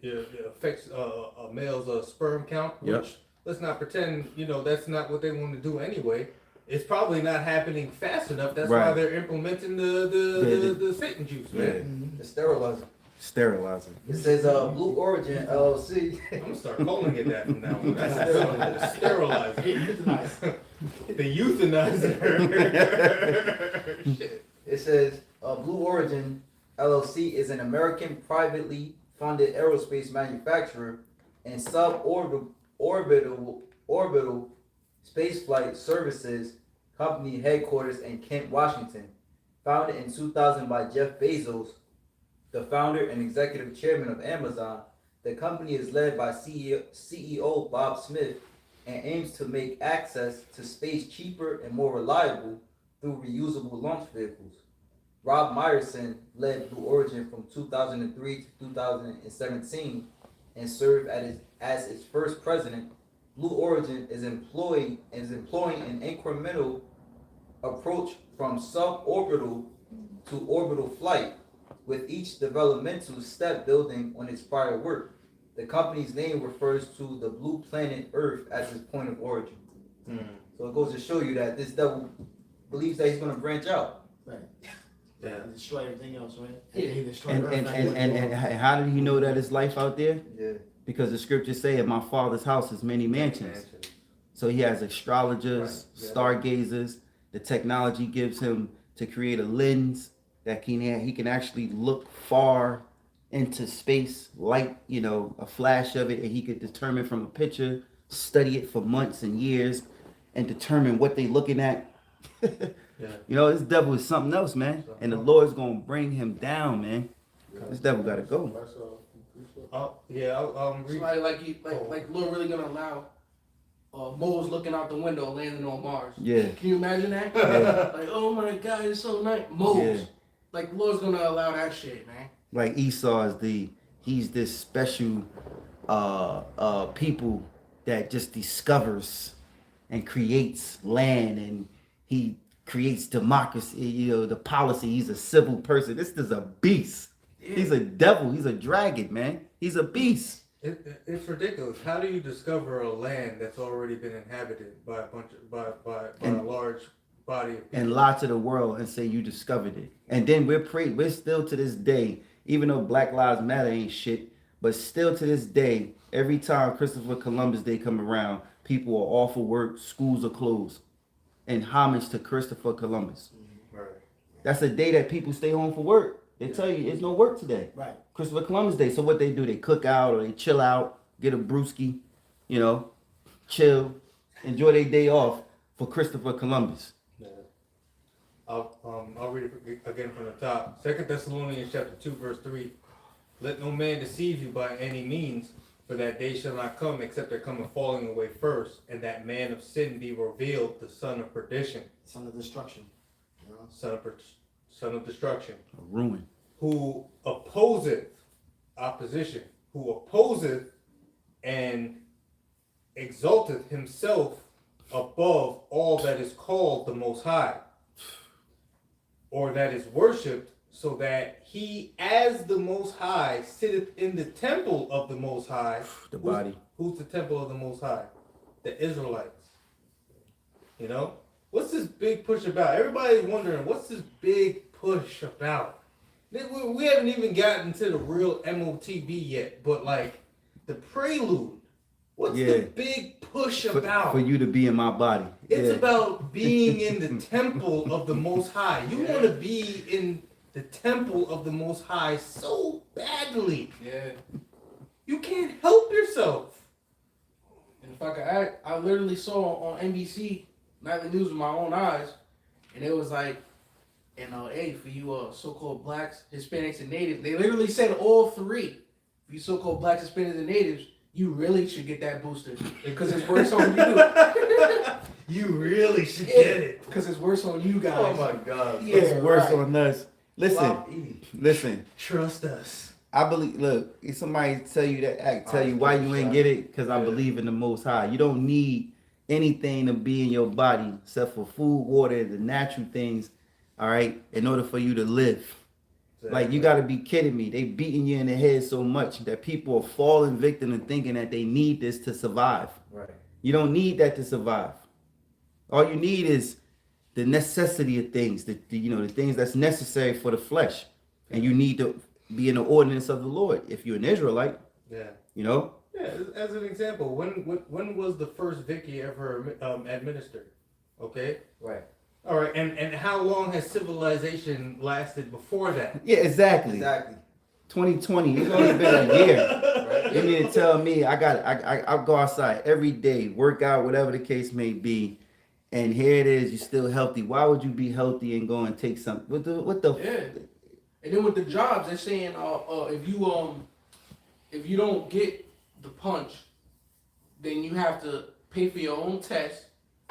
It affects a male's sperm count, which, let's not pretend, that's not what they want to do anyway. It's probably not happening fast enough. That's why they're implementing the Satan juice, man. The sterilizer. Sterilizer. It says Blue Origin LLC. I'm gonna start calling it that from now on. That's sterilizer. The euthanizer. Shit. It says Blue Origin LLC is an American privately funded aerospace manufacturer and suborbital spaceflight services company headquarters in Kent, Washington. Founded in 2000 by Jeff Bezos, the founder and executive chairman of Amazon. The company is led by CEO Bob Smith and aims to make access to space cheaper and more reliable through reusable launch vehicles. Rob Meyerson led Blue Origin from 2003 to 2017 and served as its first president. Blue Origin is employing an incremental approach from suborbital to orbital flight, with each developmental step building on its prior work. The company's name refers to the blue planet Earth as its point of origin. So it goes to show you that this devil believes that he's going to branch out. Right. Yeah. Destroy everything else, right? And how did he know that it's life out there? Yeah. Because the scriptures say, in my father's house is many mansions. So he has astrologers, stargazers. The technology gives him to create a lens that he can actually look far into space, light, a flash of it, and he could determine from a picture, study it for months and years, and determine what they looking at. This devil is something else, man. And the Lord's gonna bring him down, man. This devil gotta go. Somebody like Lord really gonna allow Mose looking out the window landing on Mars. Yeah. Can you imagine that? Yeah. Like, oh my God, it's so nice. Mose. Yeah. Like, Lord's gonna allow that shit, man. Like Esau he's this special people that just discovers and creates land, and he creates democracy, the policy. He's a civil person. This is a beast. Yeah. He's a devil. He's a dragon, man. He's a beast. It's ridiculous. How do you discover a land that's already been inhabited by a large body of people? And lie to the world and say you discovered it? And then we're still to this day, even though Black Lives Matter ain't shit, but still to this day, every time Christopher Columbus Day come around, people are off of work, schools are closed, in homage to Christopher Columbus. Right. That's a day that people stay home for work. They tell you it's no work today. Right. Christopher Columbus Day. So what they do, they cook out or they chill out, get a brewski, chill, enjoy their day off for Christopher Columbus. Yeah. I'll read it again from the top. 2 Thessalonians chapter 2, verse 3. Let no man deceive you by any means, for that day shall not come except there come a falling away first, and that man of sin be revealed, the son of perdition. Son of destruction. Son of destruction. A ruin. Who opposeth and exalteth himself above all that is called the Most High, or that is worshipped, so that he as the Most High sitteth in the temple of the Most High. The body. Who's the temple of the Most High? The Israelites. What's this big push about? Everybody's wondering, what's this big push about? We haven't even gotten to the real MOTB yet, but like the prelude What's Yeah. the big push about? For you to be in my body. It's Yeah. about being in the temple of the Most High. You want to be in the temple of the Most High so badly. Yeah. You can't help yourself. And if I could add, I literally saw on NBC nightly news with my own eyes, and it was like, and hey, for you so-called blacks, Hispanics, and natives, they literally said all three. For you so-called blacks, Hispanics, and natives, you really should get that booster because it's worse on you. You really should get it. Because it's worse on you guys. Oh my God. Yeah, It's worse right. on us. Listen. Trust us. I believe. Look, if somebody tell you that, tell you why you ain't get it, because I believe in the Most High. You don't need anything to be in your body except for food, water, the natural things. All right, in order for you to live. Like, you got to be kidding me. They beating you in the head so much that people are falling victim and thinking that they need this to survive. Right. You don't need that to survive. All you need is the necessity of things, the things that's necessary for the flesh. And you need to be in the ordinance of the Lord. If you're an Israelite, Yeah. you know? Yeah, as an example, when was the first Vicky ever administered? Okay? Right. All right, and how long has civilization lasted before that? Yeah, exactly. Exactly. 2020, it's only been a year. You need to tell me I go outside every day, work out, whatever the case may be, and here it is, you're still healthy. Why would you be healthy and go and take something? What the Yeah. And then with the jobs, they're saying if you don't get the punch, then you have to pay for your own test,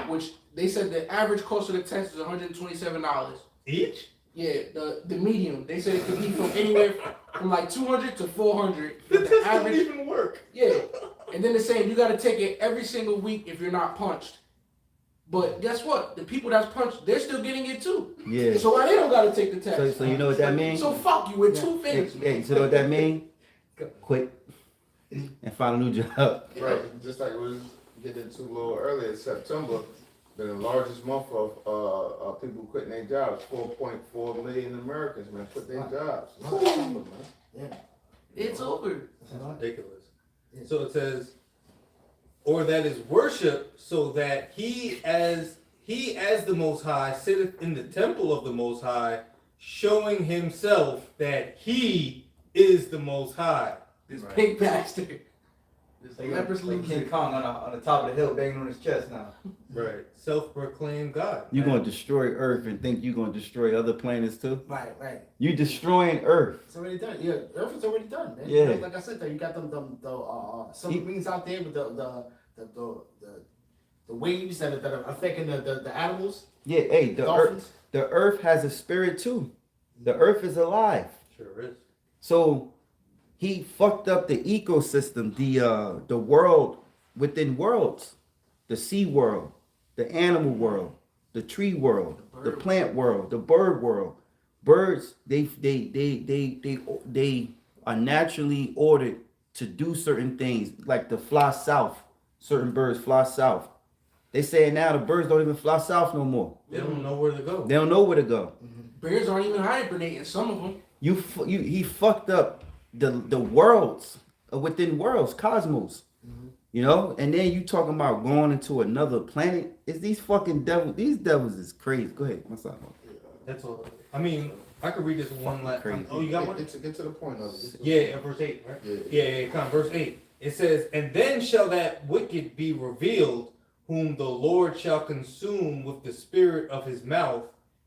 which they said the average cost of the test is $127. Each? Yeah, the medium. They said it could be from anywhere from like 200 to 400. The But the test doesn't average, even work. yeah. And then they're saying you got to take it every single week if you're not punched. But guess what? The people that's punched, they're still getting it too. Yeah. So why they don't got to take the test? So you know what that means? So fuck you with two fingers. Hey, so you know what that means? Quit and find a new job. Right, just like we was getting into a little earlier, September, been the largest month of people quitting their jobs. 4.4 million Americans, man, quit their jobs. September, man. It's over. That's ridiculous. So it says, or that is worship, so that he as the Most High sitteth in the temple of the Most High, showing himself that he is the Most High. This pig bastard. This Like leprous King loser. Kong on the top of the hill banging on his chest now. Right. Self-proclaimed God. You're gonna destroy Earth and think you're gonna destroy other planets too? Right, right. You destroying Earth. It's already done. Yeah, Earth is already done, man. Yeah. You know, like I said, you got the submarines out there with the waves that are affecting the animals. Yeah, hey, Dolphins. the Earth has a spirit too. The Earth is alive. Sure is. So he fucked up the ecosystem, the world within worlds, the sea world, the animal world, the tree world, the plant world, the bird world. Birds, they are naturally ordered to do certain things, like to fly south. Certain birds fly south. They say now the birds don't even fly south no more. They don't know where to go. They don't know where to go. Bears aren't even hibernating. Some of them. He fucked up the worlds within worlds, cosmos. You know, and then you talking about going into another planet. It's these fucking devils. These devils is crazy. Go ahead. What's up? That's all. I mean, I could read this one last Crazy. time. Oh, you got one? Get to the point of it. Yeah, verse 8, right? Yeah, come on, verse 8. It says, and then shall that wicked be revealed, whom the Lord shall consume with the spirit of his mouth,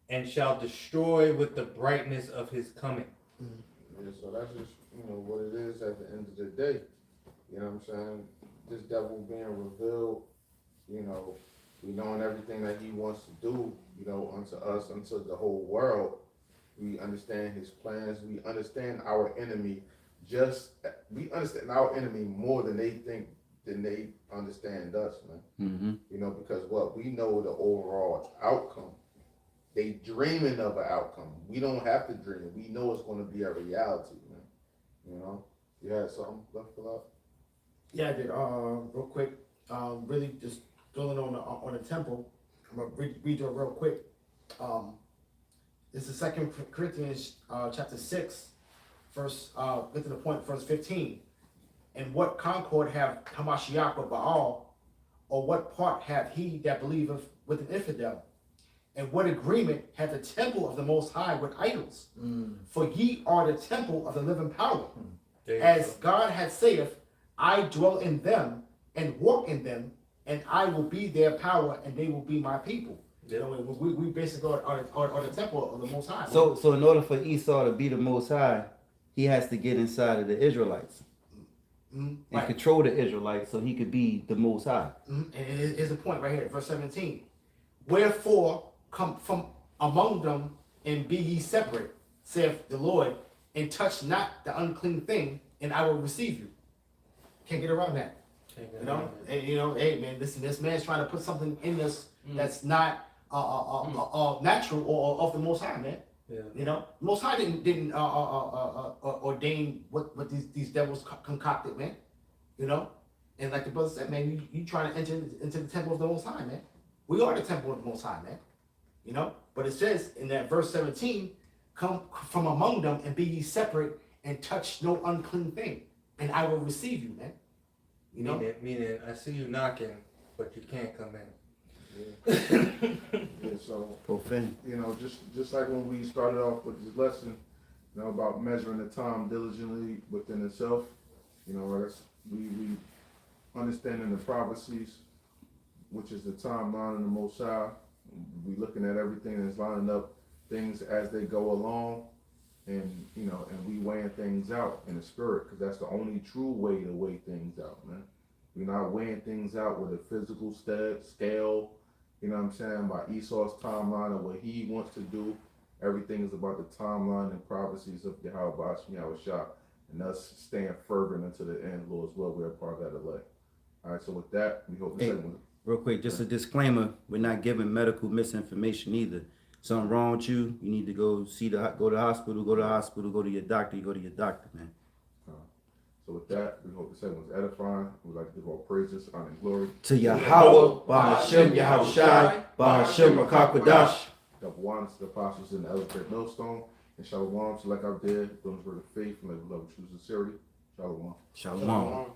and shall destroy with the brightness of his coming. Yeah, so that's just, what it is at the end of the day. You know what I'm saying? This devil being revealed, we knowing everything that he wants to do, unto us, unto the whole world. We understand his plans. We understand our enemy we understand our enemy more than they understand us, man. Mm-hmm. Because we know the overall outcome. They dreaming of an outcome. We don't have to dream. We know it's going to be a reality, man. You had something left for that? Yeah, I did. Real quick. Really just dwelling on the temple. I'm gonna read it real quick. This is 2 Corinthians chapter 6, verse get to the point, verse 15. And what concord have Hamashiach or Baal, or what part have he that believeth with an infidel? And what agreement hath the temple of the Most High with idols? For ye are the temple of the living power. As God hath saith, I dwell in them and walk in them, and I will be their power, and they will be my people. You know, we basically are the temple of the Most High. So in order for Esau to be the Most High, he has to get inside of the Israelites and control the Israelites so he could be the Most High. And here's the point right here, verse 17. Wherefore come from among them and be ye separate, saith the Lord, and touch not the unclean thing, and I will receive you. Can't get around that. You know, and you know, hey man, listen, this man's trying to put something in us that's not natural or of the Most High, man. Yeah. You know, Most High didn't ordain what these devils concocted, man. You know, and like the brother said, man, you trying to enter into the temple of the Most High, man. We are the temple of the Most High, man. You know, but it says in that verse 17, come from among them and be ye separate and touch no unclean thing, and I will receive you, man. You know, meaning I see you knocking, but you can't come in. Yeah, so, Profane. you know, just like when we started off with this lesson, you know, about measuring the time diligently within itself, you know, we understanding the prophecies, which is the timeline of the Most High. We looking at everything that's lining up things as they go along, and you know, and we weighing things out in the spirit, because that's the only true way to weigh things out, man. We're not weighing things out with a physical scale, you know what I'm saying, by Esau's timeline of what he wants to do. Everything is about the timeline and prophecies of Yahawah, Yahawashi, and us staying fervent unto the end, Lord, as well. We're a part of that elect. All right, so with that, we hope Hey, real quick, just a disclaimer: we're not giving medical misinformation either. Something wrong with you, you need to go to the hospital, go to your doctor, man. So with that, we hope the segment was edifying. We'd like to give all praises, honor, and glory To Yahawah, BaHaSham, Yahawashi, BaHaSham, Qadash. double honors to the apostles in the elder GreatMillStone, and shalom to like our dead, those who are the faith and like love, true sincerity. Shalom. Shalom.